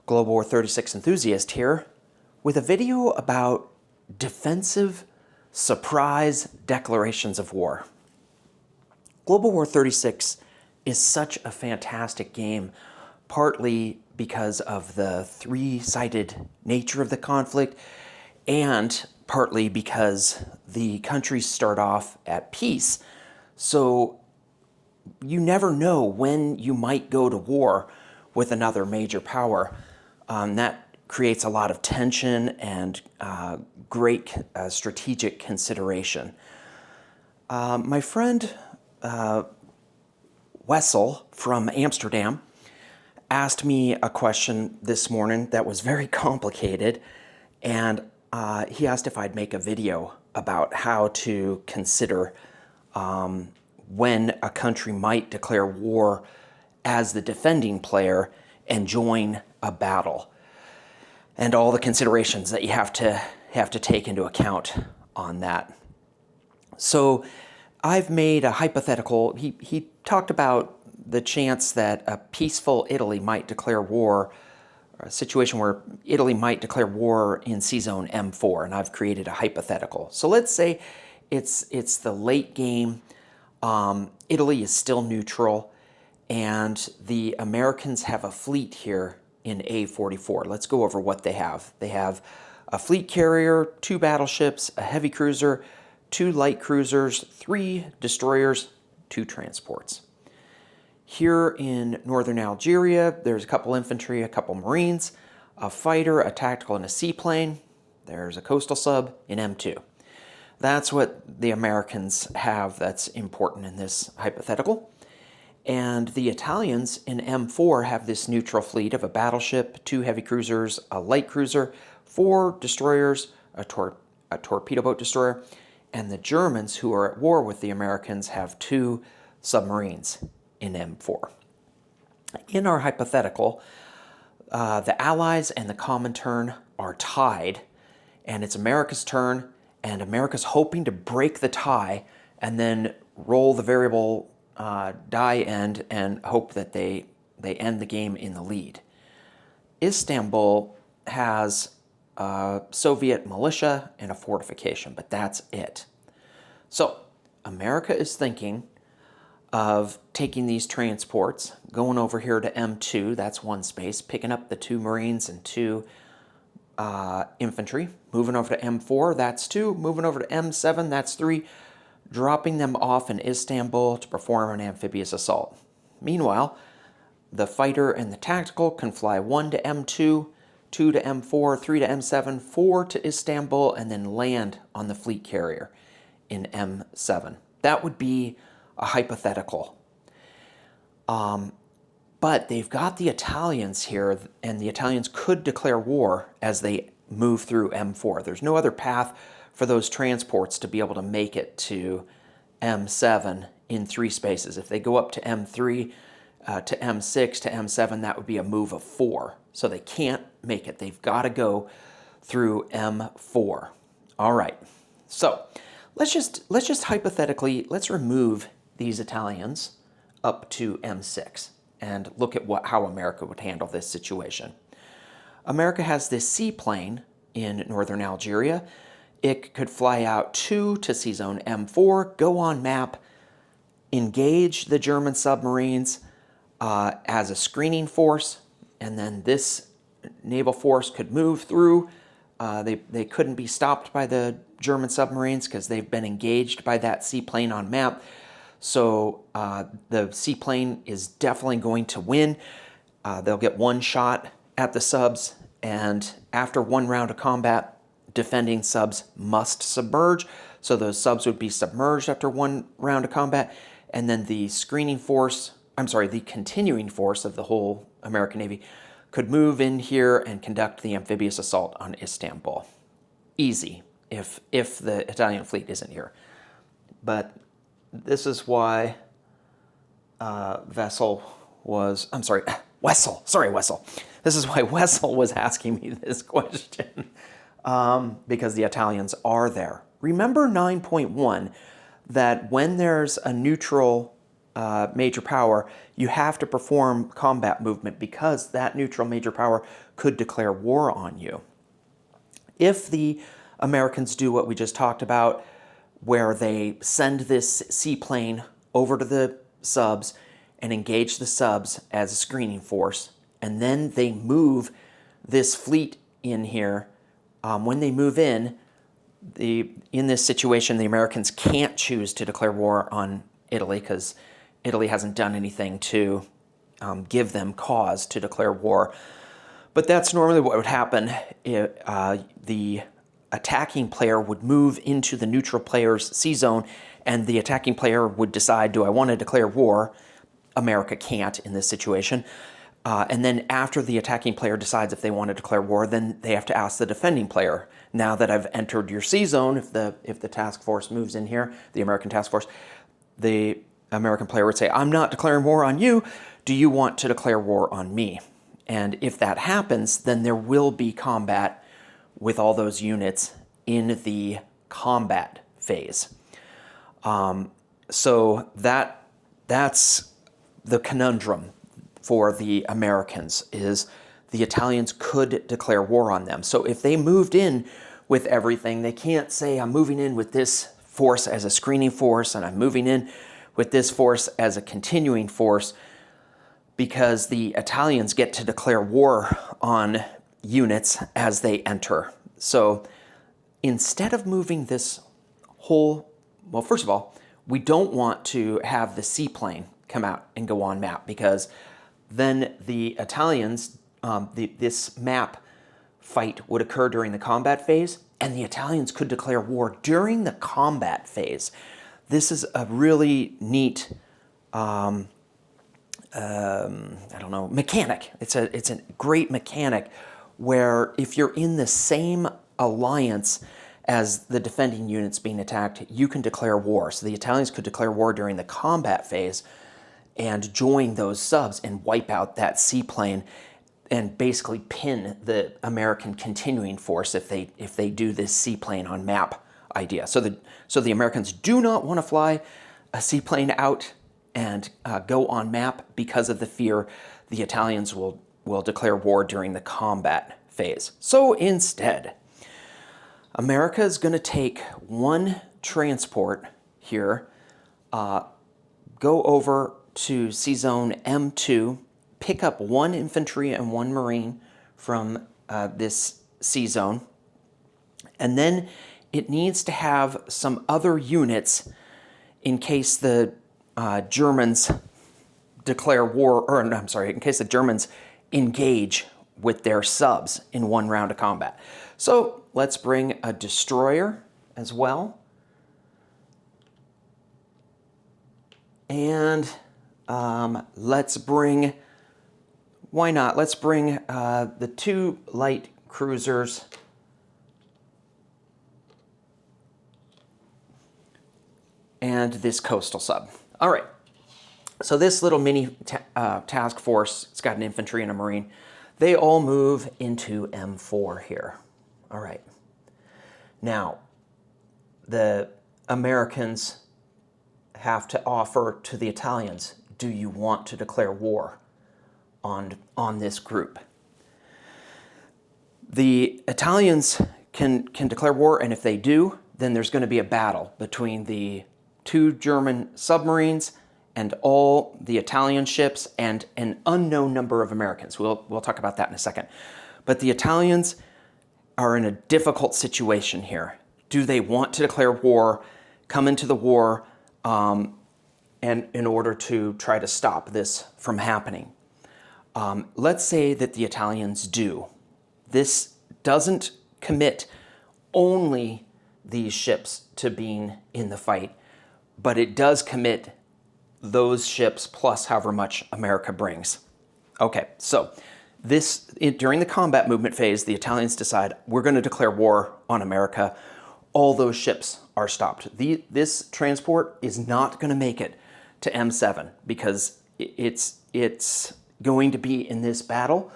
Global War 36 enthusiast here with a video about defensive surprise declarations of war. Global War 36 is such a fantastic game, partly because of the three-sided nature of the conflict and partly because the countries start off at peace. So you never know when you might go to war with another major power. That creates a lot of tension and great strategic consideration. My friend Wessel from Amsterdam asked me a question this morning that was very complicated, and he asked if I'd make a video about how to consider when a country might declare war as the defending player and join a battle, and all the considerations that you have to take into account on that. So I've made a hypothetical. He talked about the chance that a peaceful Italy might declare war, a situation where Italy might declare war in C-zone M4, and I've created a hypothetical. So let's say it's the late game. Italy is still neutral, and the Americans have a fleet here in A44. Let's go over what they have. They have a fleet carrier, 2 battleships, a heavy cruiser, 2 light cruisers, 3 destroyers, 2 transports. Here in northern Algeria, there's a couple infantry, a couple marines, a fighter, a tactical, and a seaplane. There's a coastal sub in M2. That's what the Americans have that's important in this hypothetical. And the Italians in M4 have this neutral fleet of a battleship, 2 heavy cruisers, a light cruiser, 4 destroyers, a torpedo boat destroyer, and the Germans, who are at war with the Americans, have 2 submarines in M4. In our hypothetical, the Allies and the Comintern are tied, and it's America's turn, and America's hoping to break the tie and then roll the variable die end and hope that they end the game in the lead. Istanbul has a Soviet militia and a fortification, but that's it. So America is thinking of taking these transports, going over here to M2, that's 1 space, picking up the 2 Marines and 2 infantry, moving over to M4, that's 2, moving over to M7, that's 3, dropping them off in Istanbul to perform an amphibious assault. Meanwhile, the fighter and the tactical can fly 1 to M2, 2 to M4, 3 to M7, 4 to Istanbul, and then land on the fleet carrier in M7. That would be a hypothetical. But they've got the Italians here, and the Italians could declare war as they move through M4. There's no other path for those transports to be able to make it to M7 in 3 spaces. If they go up to M3, to M6, to M7, that would be a move of 4. So they can't make it. They've got to go through M4. All right. So let's just hypothetically, let's remove these Italians up to M6 and look at how America would handle this situation. America has this seaplane in northern Algeria. It could fly out to C-zone M4, go on map, engage the German submarines as a screening force, and then this naval force could move through. They couldn't be stopped by the German submarines because they've been engaged by that seaplane on map. So the seaplane is definitely going to win. They'll get 1 shot at the subs, and after 1 round of combat, defending subs must submerge. So those subs would be submerged after 1 round of combat, and then the the continuing force of the whole American Navy could move in here and conduct the amphibious assault on Istanbul. Easy, if the Italian fleet isn't here. But this is why Wessel. This is why Wessel was asking me this question, because the Italians are there. Remember 9.1, that when there's a neutral major power, you have to perform combat movement because that neutral major power could declare war on you. If the Americans do what we just talked about, where they send this seaplane over to the subs and engage the subs as a screening force, and then they move this fleet in here, when they move in this situation, the Americans can't choose to declare war on Italy because Italy hasn't done anything to give them cause to declare war. But that's normally what would happen. The attacking player would move into the neutral player's sea zone, and the attacking player would decide, do I want to declare war? America can't in this situation. And then after the attacking player decides if they want to declare war, then they have to ask the defending player, now that I've entered your sea zone, if the task force moves in here, the American task force, the American player would say, I'm not declaring war on you. Do you want to declare war on me? And if that happens, then there will be combat with all those units in the combat phase. So that's the conundrum for the Americans, is the Italians could declare war on them. So if they moved in with everything, they can't say, I'm moving in with this force as a screening force, and I'm moving in with this force as a continuing force, because the Italians get to declare war on units as they enter. So instead of moving this whole, well, first of all, we don't want to have the seaplane come out and go on map, because then the Italians, this map fight would occur during the combat phase, and the Italians could declare war during the combat phase. This is a really neat, mechanic. It's a great mechanic where if you're in the same alliance as the defending units being attacked, you can declare war. So the Italians could declare war during the combat phase and join those subs and wipe out that seaplane and basically pin the American continuing force if they do this seaplane on map idea. So the Americans do not want to fly a seaplane out and go on map because of the fear the Italians will declare war during the combat phase. So instead, America is going to take one transport here, go over to Sea Zone M2, pick up one infantry and one marine from this sea zone, and then it needs to have some other units in case the Germans declare war, or I'm sorry, in case the Germans engage with their subs in one round of combat. So let's bring a destroyer as well. And let's bring, why not? Let's bring the two light cruisers and this coastal sub. All right. So this little mini task force, it's got an infantry and a marine. They all move into M4 here. All right. Now, the Americans have to offer to the Italians, do you want to declare war on this group? The Italians can declare war, and if they do, then there's going to be a battle between the two German submarines and all the Italian ships and an unknown number of Americans. We'll talk about that in a second. But the Italians are in a difficult situation here. Do they want to declare war, come into the war, and in order to try to stop this from happening? Let's say that the Italians do. This doesn't commit only these ships to being in the fight, but it does commit those ships plus however much America brings. Okay, so during the combat movement phase, the Italians decide, we're going to declare war on America. All those ships are stopped. This transport is not going to make it to M7 because it's going to be in this battle,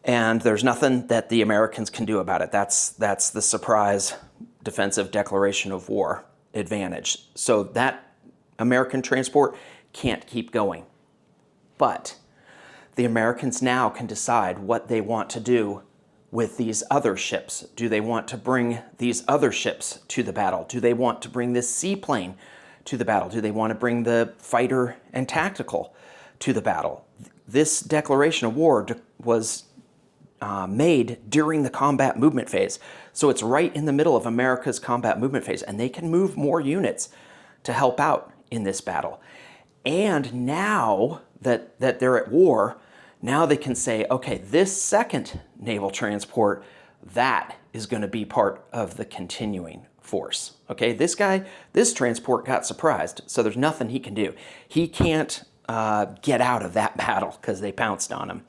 and there's nothing that the Americans can do about it. That's the surprise defensive declaration of war advantage. So that American transport can't keep going. But the Americans now can decide what they want to do with these other ships. Do they want to bring these other ships to the battle? Do they want to bring this seaplane to the battle? Do they want to bring the fighter and tactical to the battle? This declaration of war was made during the combat movement phase. So it's right in the middle of America's combat movement phase, and they can move more units to help out in this battle. And now that they're at war, now they can say, okay, this second naval transport, that is going to be part of the continuing force. Okay, this transport got surprised, so there's nothing he can do. He can't get out of that battle because they pounced on him.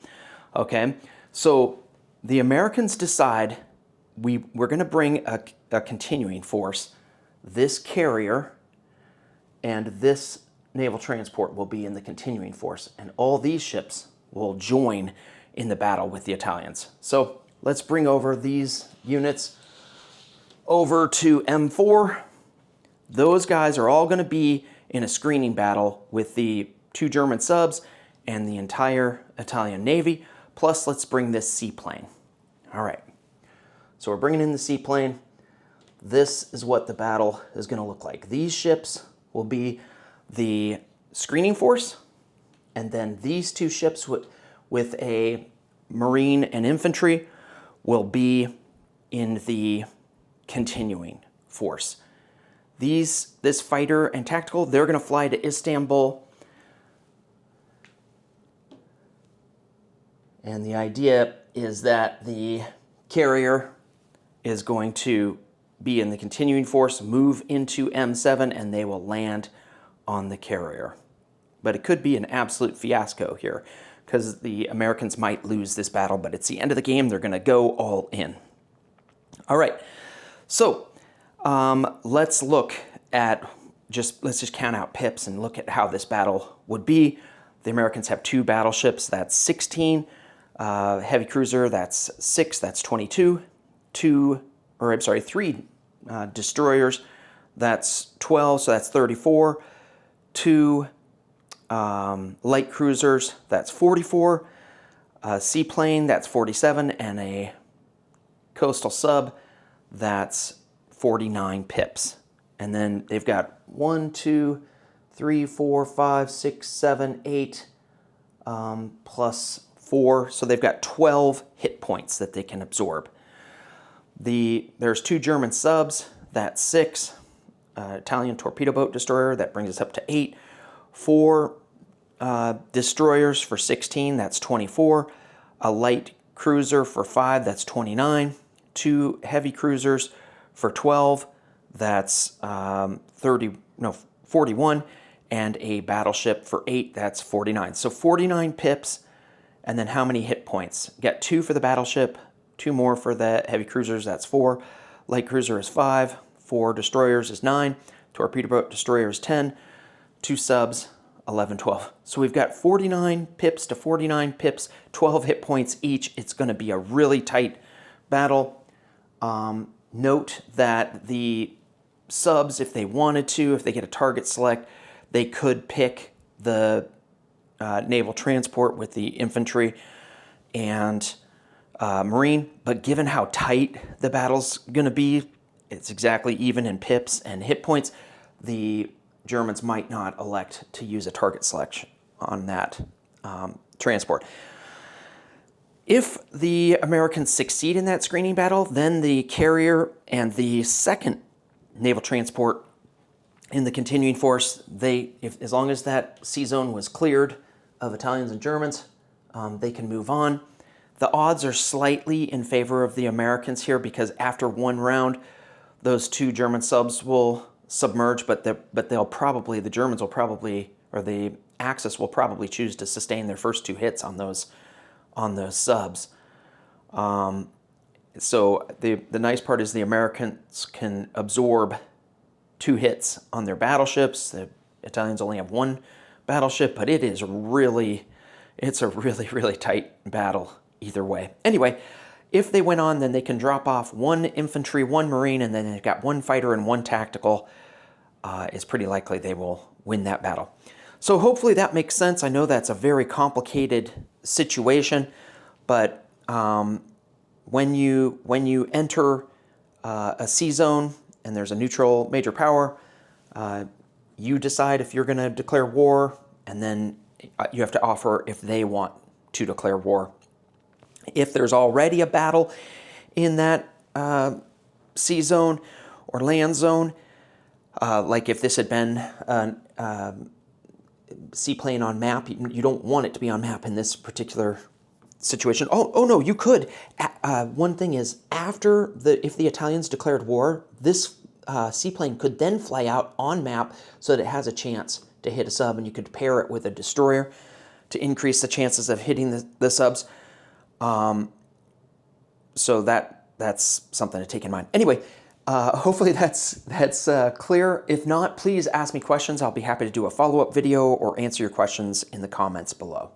Okay, so the Americans decide we're going to bring a continuing force. This carrier and this naval transport will be in the continuing force, and all these ships will join in the battle with the Italians. So let's bring over these units over to M4. Those guys are all going to be in a screening battle with the 2 German subs and the entire Italian Navy. Plus, let's bring this seaplane. All right, so we're bringing in the seaplane. This is what the battle is going to look like. These ships will be the screening force, and then these 2 ships with a marine and infantry will be in the continuing force. This fighter and tactical, they're going to fly to Istanbul. And the idea is that the carrier is going to be in the continuing force, move into M7, and they will land on the carrier. But it could be an absolute fiasco here because the Americans might lose this battle, but it's the end of the game. They're going to go all in. All right, so let's look at let's just count out pips and look at how this battle would be. The Americans have 2 battleships. That's 16. Heavy cruiser, that's 6. That's 22. 3 destroyers. That's 12. So that's 34. 2 light cruisers, that's 44, a seaplane, that's 47, and a coastal sub, that's 49 pips. And then they've got 1, 2, 3, 4, 5, 6, 7, 8, plus 4. So they've got 12 hit points that they can absorb. There's 2 German subs, that's 6. Italian torpedo boat destroyer, that brings us up to 8. 4 destroyers for 16, that's 24. A light cruiser for 5, that's 29. 2 heavy cruisers for 12, that's 41. And a battleship for 8, that's 49. So 49 pips, and then how many hit points? Got 2 for the battleship, 2 more for the heavy cruisers, that's 4. Light cruiser is 5. 4 destroyers is 9. Torpedo boat destroyer is 10. 2 subs, 11, 12. So we've got 49 pips to 49 pips, 12 hit points each. It's going to be a really tight battle. Note that the subs, if they wanted to, if they get a target select, they could pick the naval transport with the infantry and marine. But given how tight the battle's going to be, it's exactly even in pips and hit points, the Germans might not elect to use a target selection on that transport. If the Americans succeed in that screening battle, then the carrier and the second naval transport in the continuing force, as long as that sea zone was cleared of Italians and Germans, they can move on. The odds are slightly in favor of the Americans here because after one round, those 2 German subs will submerge, but the Germans will probably, or the Axis will probably choose to sustain their first 2 hits on those subs. So the nice part is the Americans can absorb 2 hits on their battleships. The Italians only have 1 battleship, but it's a really tight battle either way. Anyway, if they went on, then they can drop off 1 infantry, 1 marine, and then they've got 1 fighter and 1 tactical. It's pretty likely they will win that battle. So hopefully that makes sense. I know that's a very complicated situation, but when you enter a C zone and there's a neutral major power, you decide if you're going to declare war, and then you have to offer if they want to declare war. If there's already a battle in that C zone or land zone, like if this had been a seaplane on map, you don't want it to be on map in this particular situation. Oh no, you could. One thing is, if the Italians declared war, this seaplane could then fly out on map so that it has a chance to hit a sub, and you could pair it with a destroyer to increase the chances of hitting the subs. So that's something to take in mind. Anyway, hopefully that's clear. If not, please ask me questions. I'll be happy to do a follow-up video or answer your questions in the comments below.